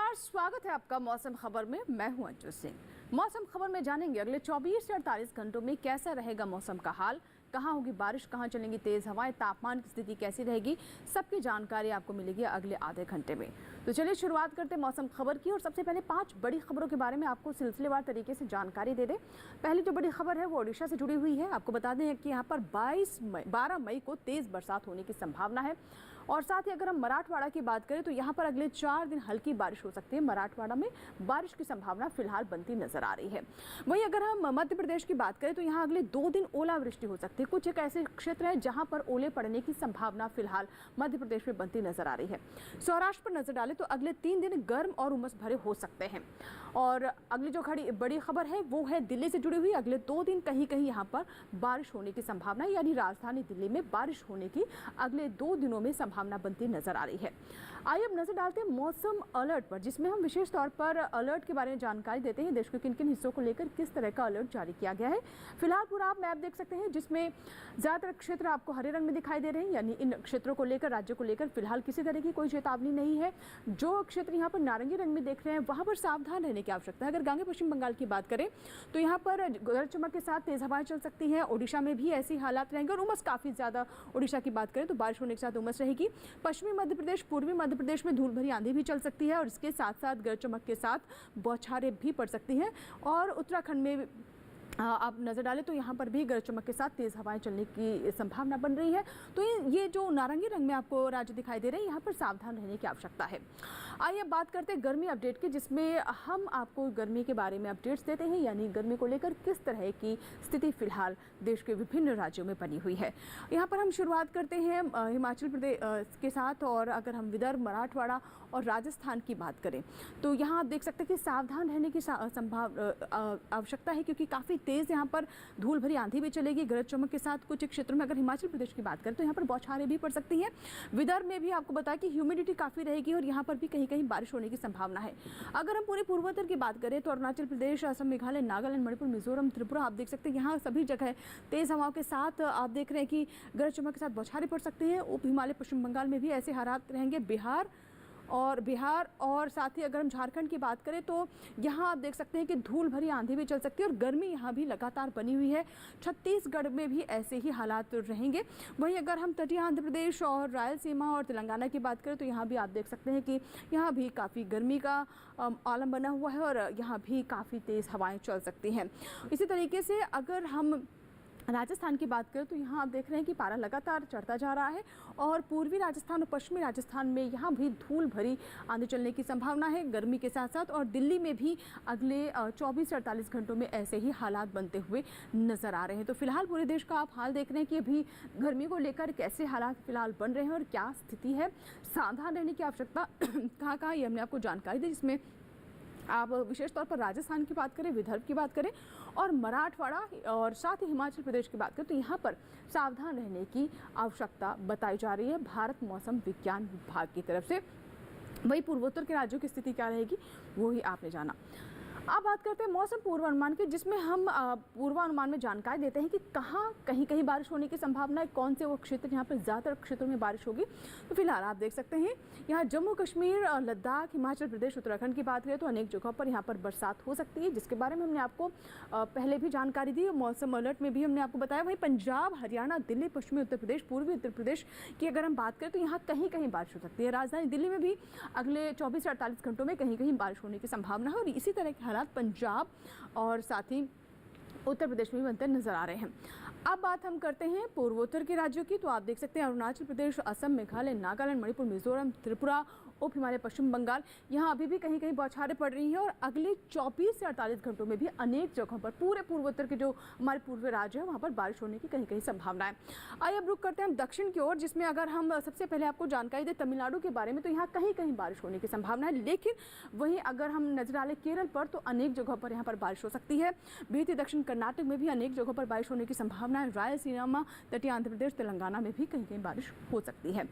नमस्कार, स्वागत है आपका मौसम खबर में। मैं हूं अंजू सिंह। मौसम खबर में जानेंगे अगले 24 से 48 घंटों में कैसा रहेगा मौसम का हाल, कहां होगी बारिश, कहां चलेंगी तेज हवाएं, तापमान की स्थिति कैसी रहेगी, सबकी जानकारी आपको मिलेगी अगले आधे घंटे में। तो चलिए शुरुआत करते हैं मौसम खबर की और सबसे पहले 5 बड़ी खबरों के बारे में आपको सिलसिलेवार तरीके से जानकारी दे दें। पहली जो बड़ी खबर है वो ओडिशा से जुड़ी हुई है। आपको बता दें कि यहाँ पर 12 मई को तेज बरसात होने की संभावना है और साथ ही अगर हम मराठवाड़ा की बात करें तो यहाँ पर अगले 4 दिन हल्की बारिश हो सकती है। मराठवाड़ा में बारिश की संभावना फिलहाल बनती नजर आ रही है। वहीं अगर हम मध्य प्रदेश की बात करें तो यहाँ अगले 2 दिन ओलावृष्टि हो सकती है। कुछ एक ऐसे क्षेत्र हैं जहां पर ओले पड़ने की संभावना फिलहाल मध्य प्रदेश में बनती नजर आ रही है। सौराष्ट्र पर नजर डालें तो अगले 3 दिन गर्म और उमस भरे हो सकते हैं। और अगली जो बड़ी खबर है वो है दिल्ली से जुड़ी हुई। अगले 2 दिन कहीं कहीं यहाँ पर बारिश होने की संभावना, यानी राजधानी दिल्ली में बारिश होने की अगले 2 दिनों में संभावना बनती नजर आ रही है। आइए अब नजर डालते हैं मौसम अलर्ट पर, जिसमें हम विशेष तौर पर अलर्ट के बारे में जानकारी देते हैं। देश के किन किन हिस्सों को लेकर किस तरह का अलर्ट जारी किया गया है। फिलहाल पूरा आप मैप देख सकते हैं जिसमें ज्यादातर क्षेत्र आपको हरे रंग में दिखाई दे रहे हैं, यानी इन क्षेत्रों को लेकर, राज्यों को लेकर फिलहाल किसी तरह की कोई चेतावनी नहीं है। जो क्षेत्र यहाँ पर नारंगी रंग में देख रहे हैं वहां पर सावधान रहने की आवश्यकता है। अगर गांगे पश्चिम बंगाल की बात करें तो यहाँ पर गरज चमक के साथ तेज हवाएं चल सकती हैं। ओडिशा में भी ऐसी हालात रहेंगे और उमस काफी ज्यादा, ओडिशा की बात करें तो बारिश होने के साथ उमस रहेगी। पश्चिमी मध्य प्रदेश, पूर्वी मध्य प्रदेश में धूल भरी आंधी भी चल सकती है और इसके साथ साथ गरज चमक के साथ बौछारें भी पड़ सकती हैं। और उत्तराखंड में आप नजर डालें तो यहाँ पर भी गरज चमक के साथ तेज हवाएं चलने की संभावना बन रही है। तो ये जो नारंगी रंग में आपको राज्य दिखाई दे रहे हैं, यहाँ पर सावधान रहने की आवश्यकता है। आइए अब बात करते हैं गर्मी अपडेट की, जिसमें हम आपको गर्मी के बारे में अपडेट्स देते हैं, यानी गर्मी को लेकर किस तरह की स्थिति फिलहाल देश के विभिन्न राज्यों में बनी हुई है। यहाँ पर हम शुरुआत करते हैं हिमाचल प्रदेश के साथ, और अगर हम विदर्भ, मराठवाड़ा और राजस्थान की बात करें तो यहाँ आप देख सकते हैं कि सावधान रहने की आवश्यकता है, क्योंकि काफ़ी तेज यहाँ पर धूल भरी आंधी भी चलेगी गरज चमक के साथ। कुछ क्षेत्रों में अगर हिमाचल प्रदेश की बात करें तो यहाँ पर बौछारें भी पड़ सकती हैं। विदर्भ में भी आपको बताया कि ह्यूमिडिटी काफ़ी रहेगी और यहाँ पर भी कहीं कहीं बारिश होने की संभावना है। अगर हम पूरे पूर्वोत्तर की बात करें तो अरुणाचल प्रदेश, असम, मेघालय, नागालैंड, मणिपुर, मिजोरम, त्रिपुरा, आप देख सकते हैं यहाँ सभी जगह तेज हवाओं के साथ आप देख रहे हैं कि गरज चमक के साथ बौछारें पड़ सकती हैं। उप हिमालय, पश्चिम बंगाल में भी ऐसे हालात रहेंगे। बिहार और साथ ही अगर हम झारखंड की बात करें तो यहाँ आप देख सकते हैं कि धूल भरी आंधी भी चल सकती है और गर्मी यहाँ भी लगातार बनी हुई है। छत्तीसगढ़ में भी ऐसे ही हालात रहेंगे। वहीं अगर हम तटीय आंध्र प्रदेश और रायलसीमा और तेलंगाना की बात करें तो यहाँ भी आप देख सकते हैं कि यहाँ भी काफ़ी गर्मी का आलम बना हुआ है और यहाँ भी काफ़ी तेज़ हवाएँ चल सकती हैं। इसी तरीके से अगर हम राजस्थान की बात करें तो यहाँ आप देख रहे हैं कि पारा लगातार चढ़ता जा रहा है और पूर्वी राजस्थान और पश्चिमी राजस्थान में यहाँ भी धूल भरी आंधी चलने की संभावना है गर्मी के साथ साथ। और दिल्ली में भी अगले 24 से 48 घंटों में ऐसे ही हालात बनते हुए नजर आ रहे हैं। तो फिलहाल पूरे देश का आप हाल देख रहे हैं कि अभी गर्मी को लेकर कैसे हालात फिलहाल बन रहे हैं और क्या स्थिति है। सावधान रहने की आवश्यकता कहाँ ये हमने आपको जानकारी दी, जिसमें आप विशेष तौर पर राजस्थान की बात करें, विदर्भ की बात करें और मराठवाड़ा और साथ ही हिमाचल प्रदेश की बात करें तो यहाँ पर सावधान रहने की आवश्यकता बताई जा रही है भारत मौसम विज्ञान विभाग की तरफ से। वही पूर्वोत्तर के राज्यों की स्थिति क्या रहेगी वो ही आपने जाना। अब बात करते हैं मौसम पूर्वानुमान की, जिसमें हम पूर्वानुमान में जानकारी देते हैं कि कहाँ कहीं कहीं बारिश होने की संभावना है, कौन से वो क्षेत्र जहाँ पर ज़्यादातर क्षेत्रों में बारिश होगी। तो फिलहाल आप देख सकते हैं यहाँ जम्मू कश्मीर, लद्दाख, हिमाचल प्रदेश, उत्तराखंड की बात करें तो अनेक जगहों पर यहाँ पर बरसात हो सकती है, जिसके बारे में हमने आपको पहले भी जानकारी दी। मौसम अलर्ट में भी हमने आपको बताया। वहीं पंजाब, हरियाणा, दिल्ली, पश्चिमी उत्तर प्रदेश, पूर्वी उत्तर प्रदेश की अगर हम बात करें तो यहाँ कहीं कहीं बारिश हो सकती है। राजधानी दिल्ली में भी अगले 24 से 48 घंटों में कहीं कहीं बारिश होने की संभावना है और इसी तरह के हालात पंजाब और साथ ही उत्तर प्रदेश में भी बनते नजर आ रहे हैं। अब बात हम करते हैं पूर्वोत्तर के राज्यों की, तो आप देख सकते हैं अरुणाचल प्रदेश, असम, मेघालय, नागालैंड, मणिपुर, मिजोरम, त्रिपुरा, उप हिमालय, पश्चिम बंगाल, यहाँ अभी भी कहीं कहीं बौछारें पड़ रही हैं और अगले 24 से 48 घंटों में भी अनेक जगहों पर पूरे पूर्वोत्तर के जो हमारे पूर्वी राज्य है वहाँ पर बारिश होने की कहीं कहीं संभावना है। आइए अब रुक करते हैं हम दक्षिण की ओर, जिसमें अगर हम सबसे पहले आपको जानकारी दें तमिलनाडु के बारे में तो यहाँ कहीं कहीं बारिश होने की संभावना है। लेकिन वहीं अगर हम नजर डालें केरल पर तो अनेक जगहों पर यहाँ पर बारिश हो सकती है। बीते दक्षिण कर्नाटक में भी अनेक जगहों पर बारिश होने की संभावना है। रायलसीमा, तटीय आंध्र प्रदेश, तेलंगाना में भी कहीं कहीं बारिश हो सकती है।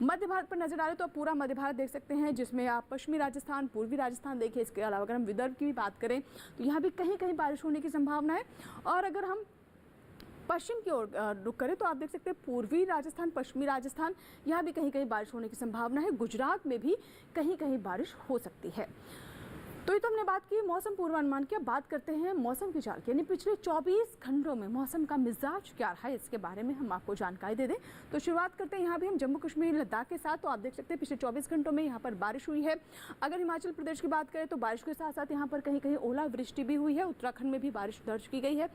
मध्य भारत पर नजर डालें तो पूरा मध्य भारत देख सकते हैं, जिसमें आप पश्चिमी राजस्थान, पूर्वी राजस्थान देखिए। इसके अलावा अगर हम विदर्भ की भी बात करें तो यहाँ भी कहीं कहीं बारिश होने की संभावना है। और अगर हम पश्चिम की ओर रुख करें तो आप देख सकते हैं पूर्वी राजस्थान, पश्चिमी राजस्थान, यहाँ भी कहीं कहीं बारिश होने की संभावना है। गुजरात में भी कहीं कहीं बारिश हो सकती है। तो ये तो हमने बात की मौसम पूर्वानुमान की। अब बात करते हैं मौसम की चाल की, यानी पिछले 24 घंटों में मौसम का मिजाज क्या रहा है, इसके बारे में हम आपको जानकारी दे दें। तो शुरुआत करते हैं यहाँ भी हम जम्मू कश्मीर लद्दाख के साथ। तो आप देख सकते हैं पिछले 24 घंटों में यहाँ पर बारिश हुई है। अगर हिमाचल प्रदेश की बात करें तो बारिश के साथ साथ यहाँ पर कहीं कहीं ओलावृष्टि भी हुई है। उत्तराखंड में भी बारिश दर्ज की गई है।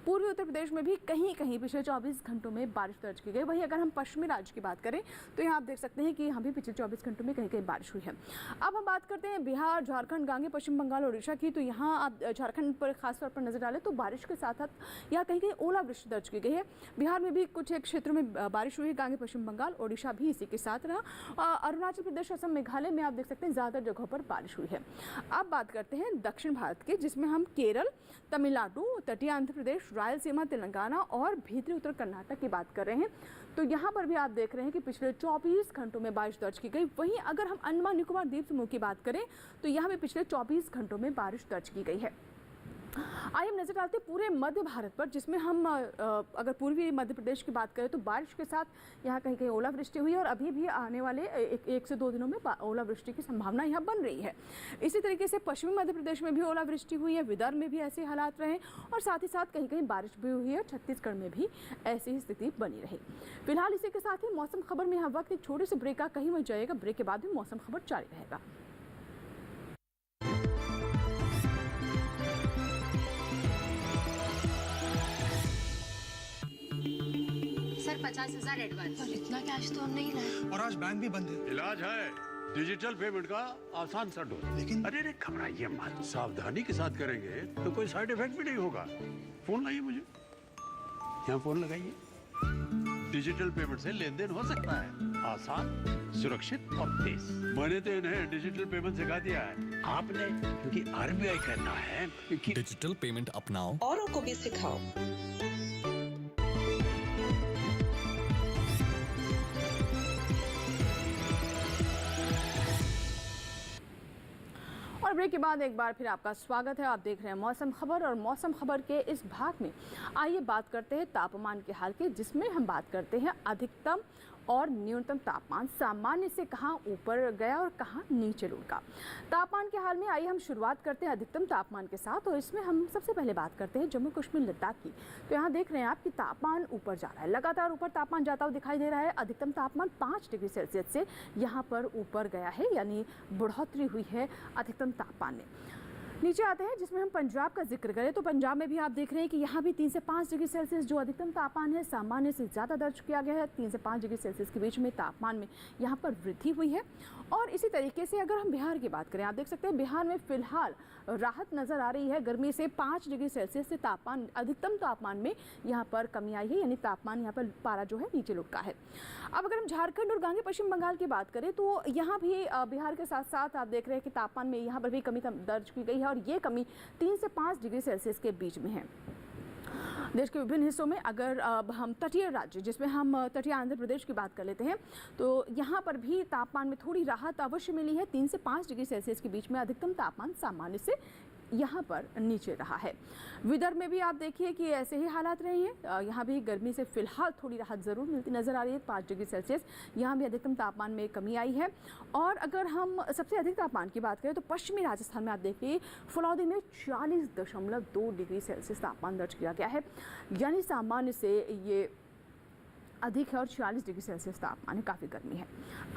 पूर्वी उत्तर प्रदेश में भी कहीं कहीं पिछले 24 घंटों में बारिश दर्ज की गई। वहीं अगर हम पश्चिमी राज्य की बात करें तो यहाँ आप देख सकते हैं कि यहाँ भी पिछले 24 घंटों में कहीं कहीं बारिश हुई है। अब हम बात करते हैं बिहार, झारखंड, गांगे, पश्चिम बंगाल, उड़ीसा की। तो यहाँ आप झारखंड पर खासतौर पर नजर डालें तो बारिश के साथ साथ यहाँ कहीं कहीं ओलावृष्टि दर्ज की गई है। बिहार में भी कुछ एक क्षेत्रों में बारिश हुई है। गांगे, पश्चिम बंगाल, ओडिशा भी इसी के साथ रहा। अरुणाचल प्रदेश, असम, मेघालय में आप देख सकते हैं ज्यादातर जगहों पर बारिश हुई है। अब बात करते हैं दक्षिण भारत की, जिसमें हम केरल, तमिलनाडु, तटीय आंध्र प्रदेश, रायलसीमा, तेलंगाना और भीतरी उत्तर कर्नाटक की बात कर रहे हैं। तो यहाँ पर भी आप देख रहे हैं कि पिछले 24 घंटों में बारिश दर्ज की गई। वहीं अगर हम अंडमान निकोबार द्वीप समूह की बात करें तो यहाँ भी पिछले 24 घंटों में बारिश दर्ज की गई है। आइए हम नजर डालते हैं पूरे मध्य भारत पर, जिसमें हम अगर पूर्वी मध्य प्रदेश की बात करें तो बारिश के साथ यहाँ कहीं कहीं ओलावृष्टि हुई है और अभी भी आने वाले एक से 2 दिनों में ओलावृष्टि की संभावना यहाँ बन रही है। इसी तरीके से पश्चिमी मध्य प्रदेश में भी ओलावृष्टि हुई है, विदर्भ में भी ऐसे हालात रहे और साथ ही साथ कहीं कहीं बारिश भी हुई है। छत्तीसगढ़ में भी ऐसी ही स्थिति बनी रही। फिलहाल इसी के साथ ही मौसम खबर में यहाँ वक्त एक छोटे से ब्रेक का कहीं मच जाएगा। ब्रेक के बाद भी मौसम खबर जारी रहेगा। Sir 50,000 advance. और इतना कैश तो हम नहीं लाए। और आज बैंक भी बंद है। इलाज है डिजिटल पेमेंट का आसान सा ढूंढ। लेकिन अरे घबराइए मत, सावधानी के साथ करेंगे तो कोई साइड इफेक्ट भी नहीं होगा। फोन लाइए मुझे, यहाँ फोन लगाइए। डिजिटल पेमेंट से लेन देन हो सकता है, आसान, सुरक्षित और तेज। मैंने तो इन्हें डिजिटल पेमेंट सिखा दिया है, आपने? क्योंकि RBI कहता है कि डिजिटल पेमेंट अपनाओ, औरों को भी सिखाओ। और ब्रेक के बाद एक बार फिर आपका स्वागत है। आप देख रहे हैं मौसम खबर और मौसम खबर के इस भाग में आइए बात करते हैं तापमान के हाल की, जिसमें हम बात करते हैं अधिकतम और न्यूनतम तापमान सामान्य से कहां ऊपर गया और कहां नीचे लुढ़का। तापमान के हाल में आइए हम शुरुआत करते हैं अधिकतम तापमान के साथ। और इसमें हम सबसे पहले बात करते हैं जम्मू कश्मीर लद्दाख की। तो यहाँ देख रहे हैं आप कि तापमान ऊपर जा रहा है, लगातार ऊपर तापमान जाता हुआ दिखाई दे रहा है। अधिकतम तापमान 5 डिग्री सेल्सियस से यहाँ पर ऊपर गया है, यानी बढ़ोतरी हुई है अधिकतम तापमान में। नीचे आते हैं जिसमें हम पंजाब का जिक्र करें तो पंजाब में भी आप देख रहे हैं कि यहाँ भी 3 से 5 डिग्री सेल्सियस जो अधिकतम तापमान है सामान्य से ज़्यादा दर्ज किया गया है। 3 से 5 डिग्री सेल्सियस के बीच में तापमान में यहाँ पर वृद्धि हुई है। और इसी तरीके से अगर हम बिहार की बात करें, आप देख सकते हैं बिहार में फिलहाल राहत नज़र आ रही है गर्मी से। 5 डिग्री सेल्सियस से तापमान अधिकतम तापमान में यहाँ पर कमी आई है, यानी तापमान यहाँ पर पारा जो है नीचे लुढ़का है। अब अगर हम झारखंड और गांगे पश्चिम बंगाल की बात करें तो यहाँ भी बिहार के साथ साथ आप देख रहे हैं कि तापमान में यहाँ पर भी कमी दर्ज की गई है और ये कमी 3 से 5 डिग्री सेल्सियस के बीच में है। देश के विभिन्न हिस्सों में अगर हम तटीय राज्य, जिसमें हम तटीय आंध्र प्रदेश की बात कर लेते हैं, तो यहाँ पर भी तापमान में थोड़ी राहत अवश्य मिली है। 3 से 5 डिग्री सेल्सियस के बीच में अधिकतम तापमान सामान्य से यहाँ पर नीचे रहा है। विदर्भ में भी आप देखिए कि ऐसे ही हालात रहे हैं। यहाँ भी गर्मी से फिलहाल थोड़ी राहत जरूर मिलती नजर आ रही है। 5 डिग्री सेल्सियस यहाँ भी अधिकतम तापमान में कमी आई है। और अगर हम सबसे अधिक तापमान की बात करें तो पश्चिमी राजस्थान में आप देखिए फलौदी में 40.2 डिग्री सेल्सियस तापमान दर्ज किया गया है, यानी सामान्य से ये अधिक है और 46 डिग्री सेल्सियस तापमान है, काफ़ी गर्मी है।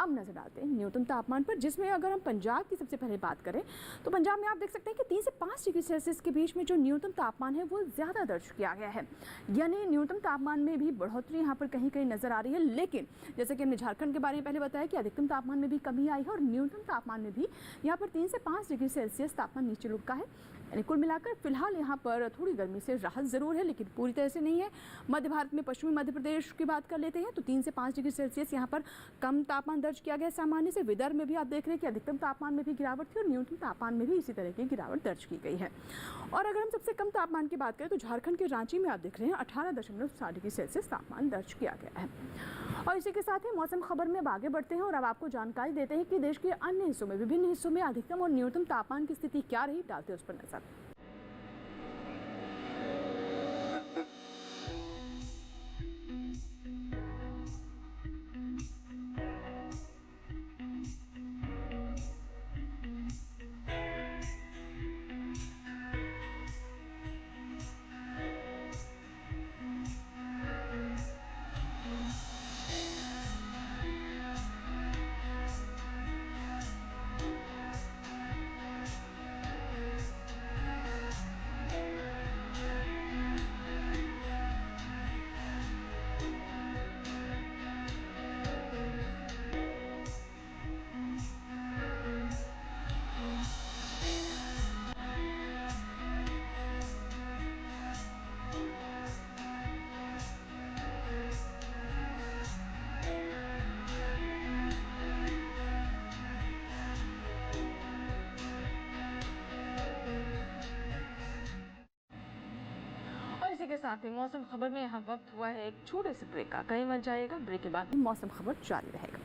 अब नजर डालते हैं न्यूनतम तापमान पर, जिसमें अगर हम पंजाब की सबसे पहले बात करें तो पंजाब में आप देख सकते हैं कि 3 से 5 डिग्री सेल्सियस के बीच में जो न्यूनतम तापमान है वो ज़्यादा दर्ज किया गया है, यानी न्यूनतम तापमान में भी बढ़ोतरी यहाँ पर कहीं कहीं नजर आ रही है। लेकिन जैसे कि हमने झारखंड के बारे में पहले बताया कि अधिकतम तापमान में भी कमी आई है और न्यूनतम तापमान में भी यहाँ पर 3 से 5 डिग्री सेल्सियस तापमान नीचे लुढ़का है। यानी कुल मिलाकर फिलहाल यहाँ पर थोड़ी गर्मी से राहत जरूर है, लेकिन पूरी तरह से नहीं है। मध्य भारत में पश्चिमी मध्य प्रदेश की बात कर लेते हैं तो 3 से 5 डिग्री सेल्सियस यहाँ पर कम तापमान दर्ज किया गया है सामान्य से। विदर्भ में भी आप देख रहे हैं कि अधिकतम तापमान में भी गिरावट थी और न्यूनतम तापमान में भी इसी तरह की गिरावट दर्ज की गई है। और अगर हम सबसे कम तापमान की बात करें तो झारखंड के रांची में आप देख रहे हैं 18.7 डिग्री सेल्सियस तापमान दर्ज किया गया है। और इसी के साथ ही मौसम खबर में अब आगे बढ़ते हैं और अब आपको जानकारी देते हैं कि देश के अन्य हिस्सों में, विभिन्न हिस्सों में अधिकतम और न्यूनतम तापमान की स्थिति क्या रही, डालते हैं उस पर नजर। इसी के साथ ही मौसम खबर में यहाँ वक्त हुआ है एक छोटे से ब्रेक का। कहीं मत जाइएगा, ब्रेक के बाद मौसम खबर जारी रहेगा।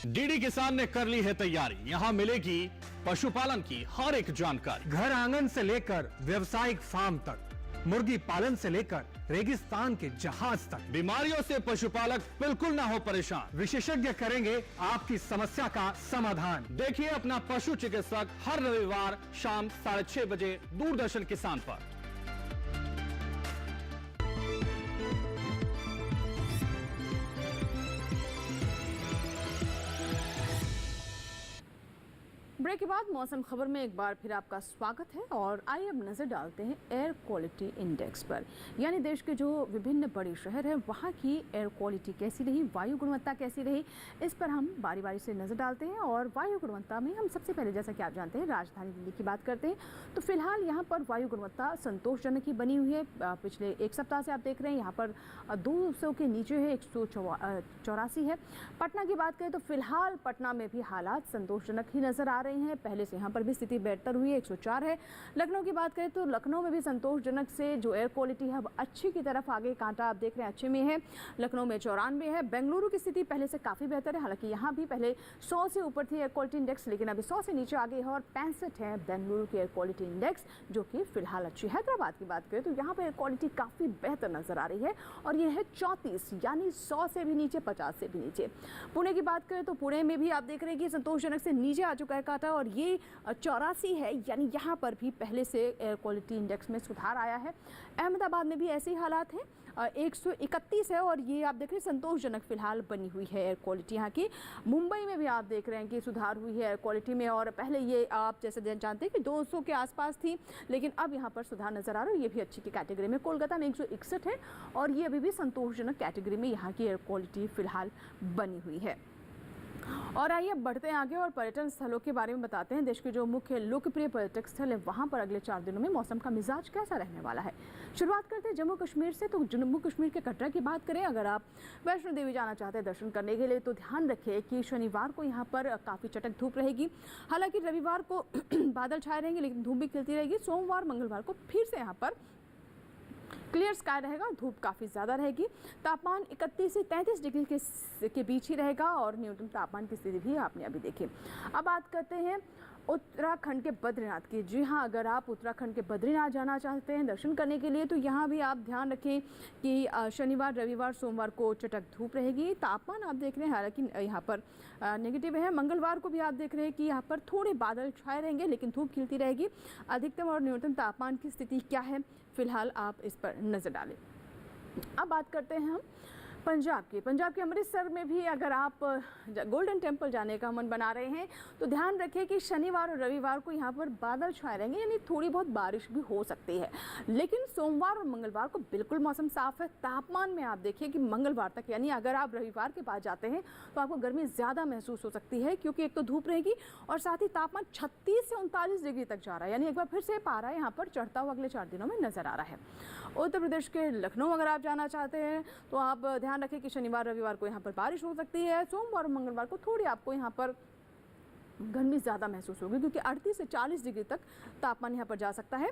डीडी किसान ने कर ली है तैयारी, यहाँ मिलेगी पशुपालन की हर एक जानकारी। घर आंगन से लेकर व्यवसायिक फार्म तक, मुर्गी पालन से लेकर रेगिस्तान के जहाज तक, बीमारियों से पशुपालक बिल्कुल ना हो परेशान। विशेषज्ञ करेंगे आपकी समस्या का समाधान। देखिए अपना पशु चिकित्सक हर रविवार शाम 6:30 बजे दूरदर्शन किसान पर। ब्रेक के बाद मौसम खबर में एक बार फिर आपका स्वागत है और आइए अब नजर डालते हैं एयर क्वालिटी इंडेक्स पर, यानी देश के जो विभिन्न बड़े शहर हैं वहाँ की एयर क्वालिटी कैसी रही, वायु गुणवत्ता कैसी रही, इस पर हम बारी बारी से नजर डालते हैं। और वायु गुणवत्ता में हम सबसे पहले, जैसा कि आप जानते हैं, राजधानी दिल्ली की बात करते हैं तो फिलहाल यहाँ पर वायु गुणवत्ता संतोषजनक ही बनी हुई है। पिछले एक सप्ताह से आप देख रहे हैं यहाँ पर 200 के नीचे है, 184 है। पटना की बात करें तो फिलहाल पटना में भी हालात संतोषजनक ही नजर आ रहे हैं। पहले से यहाँ पर भी स्थिति बेहतर हुई है, 104 है। लखनऊ की बात करें तो लखनऊ में भी संतोषजनक से जो एयर क्वालिटी है अब अच्छी की तरफ आगे, कांटा आप देख रहे हैं अच्छे में है। लखनऊ में 94 है। बेंगलुरु की स्थिति पहले से काफ़ी बेहतर है, हालांकि यहाँ भी पहले 100 से ऊपर थी एयर क्वालिटी इंडेक्स, लेकिन अभी 100 से नीचे आ गई है और 65 है बेंगलुरु की एयर क्वालिटी इंडेक्स, जो कि फिलहाल अच्छी है। हैदराबाद की बात करें तो यहाँ पर एयर क्वालिटी काफ़ी बेहतर नजर आ रही है और ये है 34, यानी 100 से भी नीचे, 50 से भी नीचे। पुणे की बात करें तो पुणे में भी आप देख रहे हैं कि संतोषजनक से नीचे आ चुका है कांटा और ये 84 है, यानी यहाँ पर भी पहले से एयर क्वालिटी इंडेक्स में सुधार आया है। अहमदाबाद में भी ऐसे ही हालात हैं, 131 है और ये आप देख रहे हैं संतोषजनक फिलहाल बनी हुई है एयर क्वालिटी यहाँ की। मुंबई में भी आप देख रहे हैं कि सुधार हुई है एयर क्वालिटी में और पहले ये आप जैसे जानते हैं कि 200 के आसपास थी, लेकिन अब यहाँ पर सुधार नजर आ रहा है, ये भी अच्छी की कैटेगरी में। कोलकाता में 161 है और ये अभी भी संतोषजनक कैटेगरी में यहाँ की एयर क्वालिटी फिलहाल बनी हुई है। और आइए बढ़ते हैं आगे और पर्यटन स्थलों के बारे में बताते हैं। देश के जो मुख्य लोकप्रिय पर्यटक स्थल है वहां पर अगले 4 दिनों में मौसम का मिजाज कैसा रहने वाला है। शुरुआत करते हैं जम्मू कश्मीर से। तो जम्मू कश्मीर के कटरा की बात करें, अगर आप वैष्णो देवी जाना चाहते हैं दर्शन करने के लिए तो ध्यान रखें कि शनिवार को यहाँ पर काफ़ी चटक धूप रहेगी। हालांकि रविवार को बादल छाए रहेंगे लेकिन धूप भी खिलती रहेगी। सोमवार मंगलवार को फिर से यहाँ पर क्लियर स्काई रहेगा, धूप काफ़ी ज़्यादा रहेगी। तापमान 31 से 33 डिग्री के बीच ही रहेगा और न्यूनतम तापमान की स्थिति भी आपने अभी देखी। अब बात करते हैं उत्तराखंड के बद्रीनाथ की। जी हाँ, अगर आप उत्तराखंड के बद्रीनाथ जाना चाहते हैं दर्शन करने के लिए तो यहाँ भी आप ध्यान रखें कि शनिवार रविवार सोमवार को चटक धूप रहेगी। तापमान आप देख रहे हैं हालांकि यहाँ पर नेगेटिव है। मंगलवार को भी आप देख रहे हैं कि यहाँ पर थोड़े बादल छाए रहेंगे लेकिन धूप खिलती रहेगी। अधिकतम और न्यूनतम तापमान की स्थिति क्या है फिलहाल आप इस पर नज़र डालें। अब बात करते हैं हम पंजाब के अमृतसर में भी अगर आप गोल्डन टेम्पल जाने का मन बना रहे हैं तो ध्यान रखें कि शनिवार और रविवार को यहाँ पर बादल छाए रहेंगे, यानी थोड़ी बहुत बारिश भी हो सकती है। लेकिन सोमवार और मंगलवार को बिल्कुल मौसम साफ है। तापमान में आप देखिए कि मंगलवार तक, यानी अगर आप रविवार के बाद जाते हैं तो आपको गर्मी ज़्यादा महसूस हो सकती है, क्योंकि एक तो धूप रहेगी और साथ ही तापमान 36 से 39 डिग्री तक जा रहा है, यानी एक बार फिर से पारा यहाँ पर चढ़ता हुआ अगले 4 दिनों में नजर आ रहा है। उत्तर प्रदेश के लखनऊ अगर आप जाना चाहते हैं तो आप ध्यान रखें कि शनिवार रविवार को यहाँ पर बारिश हो सकती है। सोमवार और मंगलवार को थोड़ी आपको यहाँ पर गर्मी ज़्यादा महसूस होगी, क्योंकि 38 से 40 डिग्री तक तापमान यहाँ पर जा सकता है।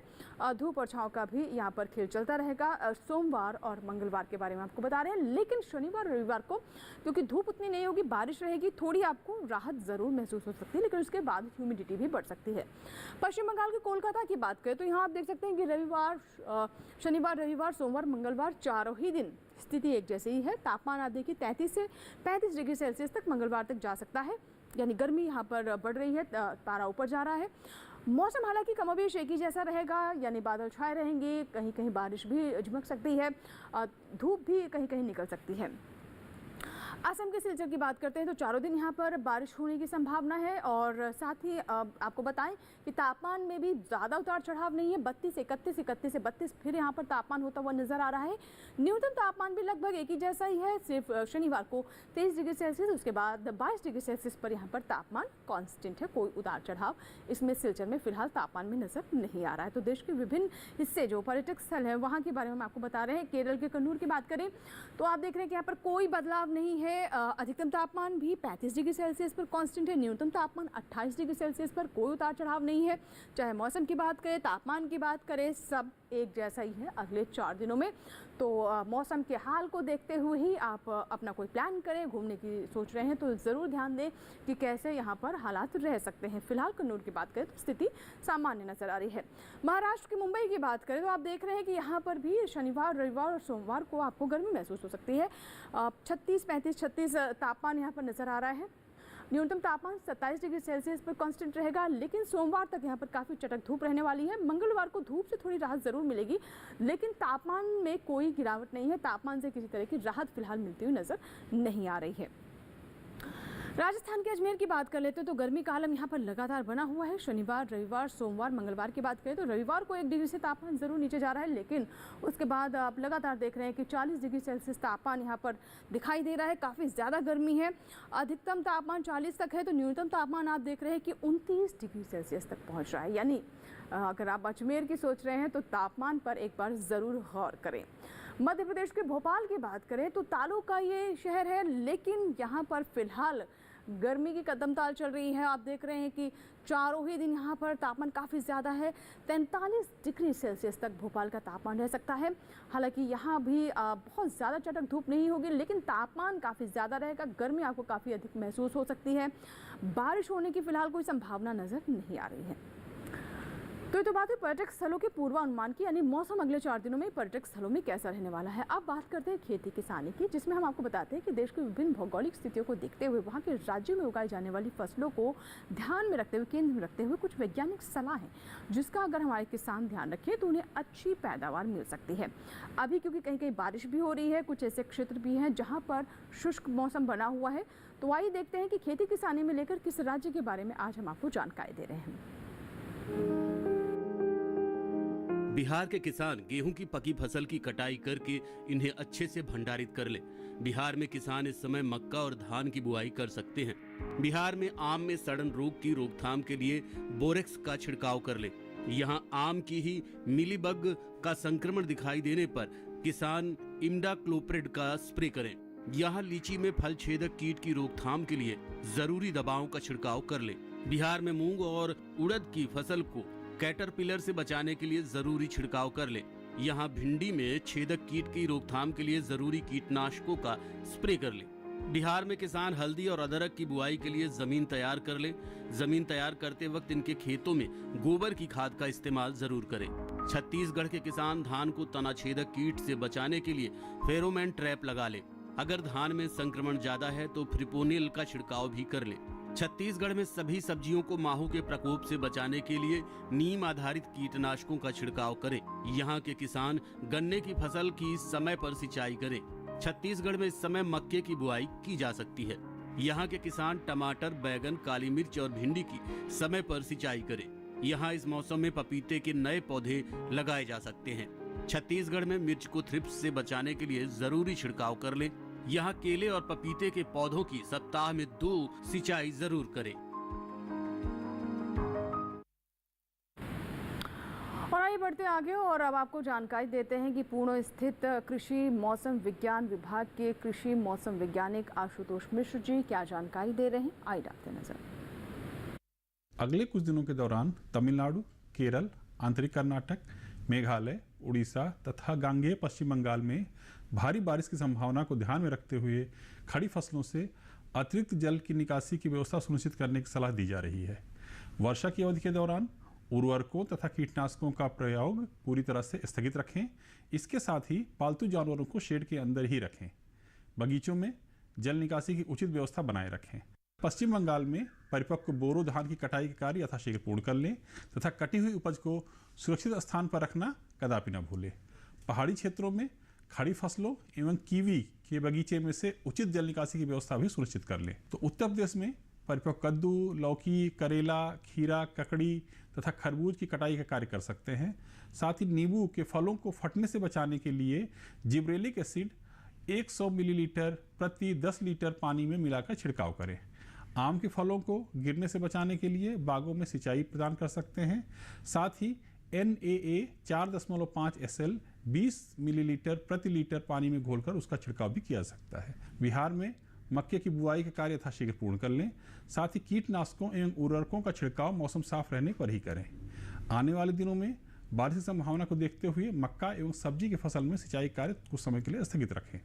धूप और छाँव का भी यहाँ पर खेल चलता रहेगा। सोमवार और मंगलवार के बारे में आपको बता रहे हैं, लेकिन शनिवार और रविवार को क्योंकि धूप उतनी नहीं होगी, बारिश रहेगी, थोड़ी आपको राहत ज़रूर महसूस हो सकती है, लेकिन उसके बाद ह्यूमिडिटी भी बढ़ सकती है। पश्चिम बंगाल के कोलकाता की बात करें तो यहाँ आप देख सकते हैं कि शनिवार रविवार सोमवार मंगलवार चारों ही दिन स्थिति एक जैसी ही है। तापमान आप देखिए 33 से 35 डिग्री सेल्सियस तक मंगलवार तक जा सकता है, यानी गर्मी यहाँ पर बढ़ रही है, पारा ऊपर जा रहा है। मौसम हालांकि कमोबेश एक ही जैसा रहेगा, यानी बादल छाए रहेंगे, कहीं कहीं बारिश भी झुमक सकती है, धूप भी कहीं कहीं निकल सकती है। असम के सिलचर की बात करते हैं तो चारों दिन यहाँ पर बारिश होने की संभावना है और साथ ही आपको बताएं कि तापमान में भी ज़्यादा उतार चढ़ाव नहीं है। 32 से 31, 31 से 32 फिर यहाँ पर तापमान होता हुआ नजर आ रहा है। न्यूनतम तापमान भी लगभग एक ही जैसा ही है, सिर्फ शनिवार को 23 डिग्री सेल्सियस, उसके बाद 22 डिग्री सेल्सियस पर यहाँ पर तापमान कांस्टेंट है, कोई उतार चढ़ाव इसमें सिलचर में फिलहाल तापमान में नजर नहीं आ रहा है। तो देश के विभिन्न हिस्से जो पर्यटक स्थल है वहाँ के बारे में हम आपको बता रहे हैं। केरल के कन्नूर की बात करें तो आप देख रहे हैं कि यहाँ पर कोई बदलाव नहीं है। है अधिकतम तापमान भी 35 डिग्री सेल्सियस पर कांस्टेंट है, न्यूनतम तापमान 28 डिग्री सेल्सियस पर, कोई उतार चढ़ाव नहीं है। चाहे मौसम की बात करें, तापमान की बात करें, सब एक जैसा ही है अगले 4 दिनों में। तो मौसम के हाल को देखते हुए ही आप अपना कोई प्लान करें, घूमने की सोच रहे हैं तो ज़रूर ध्यान दें कि कैसे यहाँ पर हालात रह सकते हैं। फिलहाल कन्नौज की बात करें तो स्थिति सामान्य नजर आ रही है। महाराष्ट्र की मुंबई की बात करें तो आप देख रहे हैं कि यहाँ पर भी शनिवार, रविवार और सोमवार को आपको गर्मी महसूस हो सकती है। 36, 35, 36 तापमान यहाँ पर नजर आ रहा है। न्यूनतम तापमान 27 डिग्री सेल्सियस पर कांस्टेंट रहेगा, लेकिन सोमवार तक यहाँ पर काफ़ी चटक धूप रहने वाली है। मंगलवार को धूप से थोड़ी राहत ज़रूर मिलेगी, लेकिन तापमान में कोई गिरावट नहीं है। तापमान से किसी तरह की राहत फिलहाल मिलती हुई नज़र नहीं आ रही है। राजस्थान के अजमेर की बात कर लेते हैं तो गर्मी का आलम यहाँ पर लगातार बना हुआ है। शनिवार, रविवार, सोमवार, मंगलवार की बात करें तो रविवार को 1 डिग्री से तापमान ज़रूर नीचे जा रहा है, लेकिन उसके बाद आप लगातार देख रहे हैं कि 40 डिग्री सेल्सियस तापमान यहाँ पर दिखाई दे रहा है। काफ़ी ज़्यादा गर्मी है। अधिकतम तापमान 40 तक है तो न्यूनतम तापमान आप देख रहे हैं कि 29 डिग्री सेल्सियस तक पहुँच रहा है। यानी अगर आप अजमेर की सोच रहे हैं तो तापमान पर एक बार ज़रूर गौर करें। मध्य प्रदेश के भोपाल की बात करें तो तालों का ये शहर है, लेकिन यहाँ पर फिलहाल गर्मी की कदमताल चल रही है। आप देख रहे हैं कि चारों ही दिन यहाँ पर तापमान काफ़ी ज़्यादा है। 43 डिग्री सेल्सियस तक भोपाल का तापमान रह सकता है। हालांकि यहाँ भी बहुत ज़्यादा चटक धूप नहीं होगी, लेकिन तापमान काफ़ी ज़्यादा रहेगा। गर्मी आपको काफ़ी अधिक महसूस हो सकती है। बारिश होने की फ़िलहाल कोई संभावना नज़र नहीं आ रही है। तो ये तो बात है पर्यटक स्थलों के पूर्वानुमान की, यानी मौसम अगले 4 दिनों में पर्यटक स्थलों में कैसा रहने वाला है। अब बात करते हैं खेती किसानी की, जिसमें हम आपको बताते हैं कि देश की विभिन्न भौगोलिक स्थितियों को देखते हुए वहाँ के राज्यों में उगाई जाने वाली फसलों को ध्यान में रखते हुए, केंद्र में रखते हुए कुछ वैज्ञानिक सलाह है, जिसका अगर हमारे किसान ध्यान रखें तो उन्हें अच्छी पैदावार मिल सकती है। अभी क्योंकि कहीं कहीं बारिश भी हो रही है, कुछ ऐसे क्षेत्र भी हैं जहाँ पर शुष्क मौसम बना हुआ है। तो आइए देखते हैं कि खेती किसानी में लेकर किस राज्य के बारे में आज हम आपको जानकारी दे रहे हैं। बिहार के किसान गेहूं की पकी फसल की कटाई करके इन्हें अच्छे से भंडारित कर ले। बिहार में किसान इस समय मक्का और धान की बुआई कर सकते हैं। बिहार में आम में सड़न रोग की रोकथाम के लिए बोरेक्स का छिड़काव कर ले। यहाँ आम की ही मिलीबग का संक्रमण दिखाई देने पर किसान इमिडाक्लोप्रिड का स्प्रे करें। यहाँ लीची में फल छेदक कीट की रोकथाम के लिए जरूरी दवाओं का छिड़काव कर ले। बिहार में मूंग और उड़द की फसल को कैटरपिलर से बचाने के लिए जरूरी छिड़काव कर ले। यहाँ भिंडी में छेदक कीट की रोकथाम के लिए जरूरी कीटनाशकों का स्प्रे कर ले। बिहार में किसान हल्दी और अदरक की बुआई के लिए जमीन तैयार कर ले। जमीन तैयार करते वक्त इनके खेतों में गोबर की खाद का इस्तेमाल जरूर करें। छत्तीसगढ़ के किसान धान को तना छेदक कीट से बचाने के लिए फेरोमोन ट्रैप लगा ले। अगर धान में संक्रमण ज्यादा है तो फ्रिपोनिल का छिड़काव भी कर ले। छत्तीसगढ़ में सभी सब्जियों को माहू के प्रकोप से बचाने के लिए नीम आधारित कीटनाशकों का छिड़काव करें। यहाँ के किसान गन्ने की फसल की समय पर सिंचाई करें। छत्तीसगढ़ में इस समय मक्के की बुआई की जा सकती है। यहाँ के किसान टमाटर, बैगन, काली मिर्च और भिंडी की समय पर सिंचाई करें। यहाँ इस मौसम में पपीते के नए पौधे लगाए जा सकते हैं। छत्तीसगढ़ में मिर्च को थ्रिप्स से बचाने के लिए जरूरी छिड़काव कर लें। यहाँ केले और पपीते के पौधों की सप्ताह में 2 सिंचाई जरूर करें। और आइए बढ़ते आगे और अब आपको जानकारी देते हैं कि पुणे स्थित कृषि मौसम विज्ञान विभाग के कृषि मौसम वैज्ञानिक आशुतोष मिश्र जी क्या जानकारी दे रहे हैं। आइए डालते नजर। अगले कुछ दिनों के दौरान तमिलनाडु, केरल, आंतरिक कर्नाटक, मेघालय, उड़ीसा तथा गांगेय पश्चिम बंगाल में भारी बारिश की संभावना को ध्यान में रखते हुए खड़ी फसलों से अतिरिक्त जल की निकासी की व्यवस्था सुनिश्चित करने की सलाह दी जा रही है। वर्षा की अवधि के दौरान उर्वरकों तथा कीटनाशकों का प्रयोग पूरी तरह से स्थगित रखें। इसके साथ ही पालतू जानवरों को शेड के अंदर ही रखें। बगीचों में जल निकासी की उचित व्यवस्था बनाए रखें। पश्चिम बंगाल में परिपक्व बोरो धान की कटाई के कार्य यथाशीघ्र पूर्ण कर लें तथा कटी हुई उपज को सुरक्षित स्थान पर रखना कदापि न भूलें। पहाड़ी क्षेत्रों में खड़ी फसलों एवं कीवी के बगीचे में से उचित जल निकासी की व्यवस्था भी सुनिश्चित कर लें। तो उत्तर प्रदेश में परिपक्व कद्दू, लौकी, करेला, खीरा, ककड़ी तथा खरबूज की कटाई का कार्य कर सकते हैं। साथ ही नींबू के फलों को फटने से बचाने के लिए जिब्रेलिक एसिड 100 मिलीलीटर प्रति 10 लीटर पानी में मिलाकर छिड़काव करें। आम के फलों को गिरने से बचाने के लिए बागों में सिंचाई प्रदान कर सकते हैं। साथ ही NaA 4.5 SL 20 मिलीलीटर प्रति लीटर पानी में घोलकर उसका छिड़काव भी किया जा सकता है। बिहार में मक्के की बुआई का कार्य यथाशीघ्र पूर्ण कर लें। साथ ही कीटनाशकों एवं उर्वरकों का छिड़काव मौसम साफ रहने पर ही करें। आने वाले दिनों में बारिश की संभावना को देखते हुए मक्का एवं सब्जी की फसल में सिंचाई कार्य कुछ समय के लिए स्थगित रखें।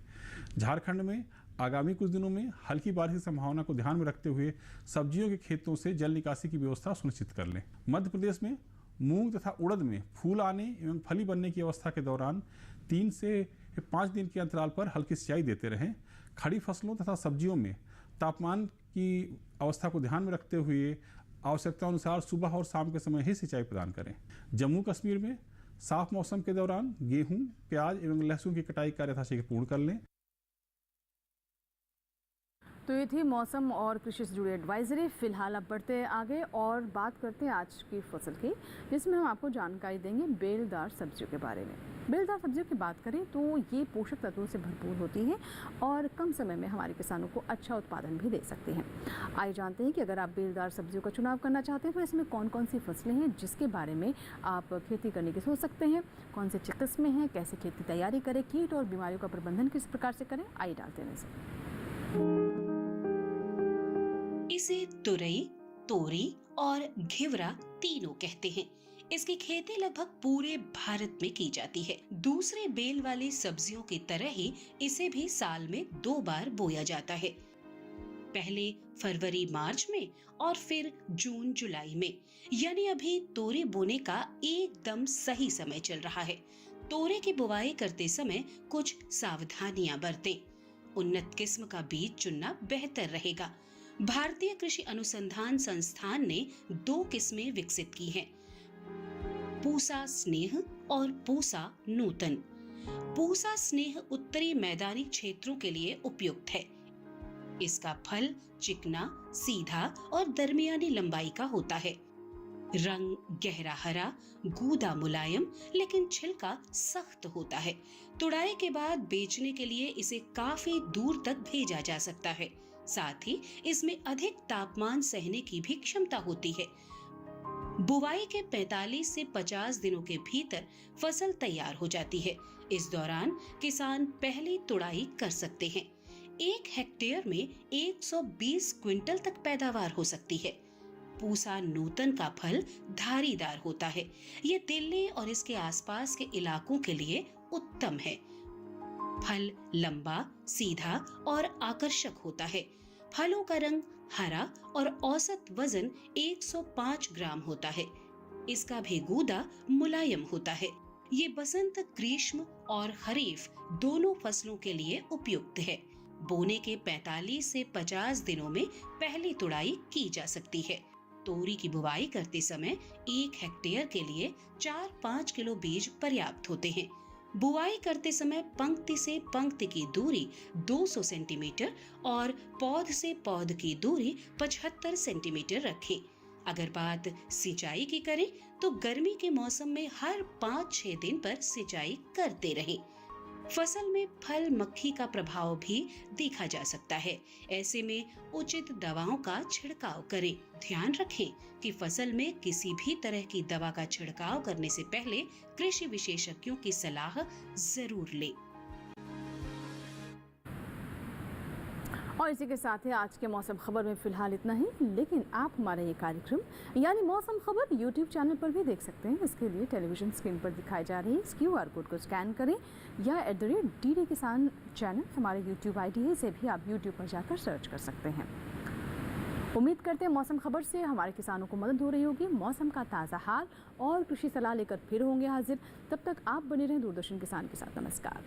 झारखंड में आगामी कुछ दिनों में हल्की बारिश की संभावना को ध्यान में रखते हुए सब्जियों के खेतों से जल निकासी की व्यवस्था सुनिश्चित कर लें। मध्य प्रदेश में मूंग तथा उड़द में फूल आने एवं फली बनने की अवस्था के दौरान 3 से 5 दिन के अंतराल पर हल्की सिंचाई देते रहें। खड़ी फसलों तथा सब्जियों में तापमान की अवस्था को ध्यान में रखते हुए आवश्यकता अनुसार सुबह और शाम के समय ही सिंचाई प्रदान करें। जम्मू कश्मीर में साफ मौसम के दौरान गेहूं, प्याज एवं लहसुन की कटाई कार्य यथाशीघ्र पूर्ण कर लें। तो ये थी मौसम और कृषि से जुड़ी एडवाइजरी। फिलहाल अब बढ़ते हैं आगे और बात करते हैं आज की फसल की, जिसमें हम आपको जानकारी देंगे बेलदार सब्जियों के बारे में। बेलदार सब्जियों की बात करें तो ये पोषक तत्वों से भरपूर होती हैं और कम समय में हमारे किसानों को अच्छा उत्पादन भी दे सकती हैं। आइए जानते हैं कि अगर आप बेलदार सब्जियों का चुनाव करना चाहते हैं तो इसमें कौन कौन सी फसलें हैं जिसके बारे में आप खेती करने की सोच सकते हैं, कौन से किस्में हैं, कैसे खेत की तैयारी करें, कीट और बीमारियों का प्रबंधन किस प्रकार से करें। आइए डालते हैं नजर। इसे तुरई, तोरी और घिवरा तीनों कहते हैं। इसकी खेती लगभग पूरे भारत में की जाती है। दूसरे बेल वाली सब्जियों की तरह ही इसे भी साल में 2 बार बोया जाता है, पहले फरवरी मार्च में और फिर जून जुलाई में। यानी अभी तोरी बोने का एकदम सही समय चल रहा है। तोरे की बुवाई करते समय कुछ सावधानियां बरतें। उन्नत किस्म का बीज चुनना बेहतर रहेगा। भारतीय कृषि अनुसंधान संस्थान ने 2 किस्में विकसित की हैं, पूसा स्नेह और पूसा नूतन। पूसा स्नेह उत्तरी मैदानी क्षेत्रों के लिए उपयुक्त है। इसका फल चिकना, सीधा और दरमियानी लंबाई का होता है। रंग गहरा हरा, गूदा मुलायम, लेकिन छिलका सख्त होता है। तुड़ाई के बाद बेचने के लिए इसे काफी दूर तक भेजा जा सकता है। साथ ही इसमें अधिक तापमान सहने की भी क्षमता होती है। बुवाई के 45 से 50 दिनों के भीतर फसल तैयार हो जाती है। इस दौरान किसान पहली तुड़ाई कर सकते हैं। 1 हेक्टेयर में 120 क्विंटल तक पैदावार हो सकती है। पूसा नूतन का फल धारीदार होता है। ये दिल्ली और इसके आसपास के इलाकों के लिए उत्तम है। फल लंबा, सीधा और आकर्षक होता है। फलों का रंग हरा और औसत वजन 105 ग्राम होता है। इसका भी गूदा मुलायम होता है। ये बसंत, ग्रीष्म और खरीफ दोनों फसलों के लिए उपयुक्त है। बोने के 45 से 50 दिनों में पहली तुड़ाई की जा सकती है। तोरी की बुवाई करते समय 1 हेक्टेयर के लिए 4-5 किलो बीज पर्याप्त होते हैं। बुआई करते समय पंक्ति से पंक्ति की दूरी 200 सेंटीमीटर और पौध से पौध की दूरी 75 सेंटीमीटर रखें। अगर बात सिंचाई की करें तो गर्मी के मौसम में हर 5-6 दिन पर सिंचाई करते रहें। फसल में फल मक्खी का प्रभाव भी देखा जा सकता है। ऐसे में उचित दवाओं का छिड़काव करें। ध्यान रखें कि फसल में किसी भी तरह की दवा का छिड़काव करने से पहले कृषि विशेषज्ञों की सलाह जरूर लें। और इसी के साथ ही आज के मौसम खबर में फिलहाल इतना ही, लेकिन आप हमारा ये कार्यक्रम यानी मौसम खबर YouTube चैनल पर भी देख सकते हैं। इसके लिए टेलीविजन स्क्रीन पर दिखाई जा रही इस QR कोड को स्कैन करें या @DD किसान चैनल हमारे YouTube ID है, इसे भी आप YouTube पर जाकर सर्च कर सकते हैं। उम्मीद करते हैं मौसम खबर से हमारे किसानों को मदद हो रही होगी। मौसम का ताज़ा हाल और कृषि सलाह लेकर फिर होंगे हाजिर। तब तक आप बने रहें दूरदर्शन किसान के साथ। नमस्कार।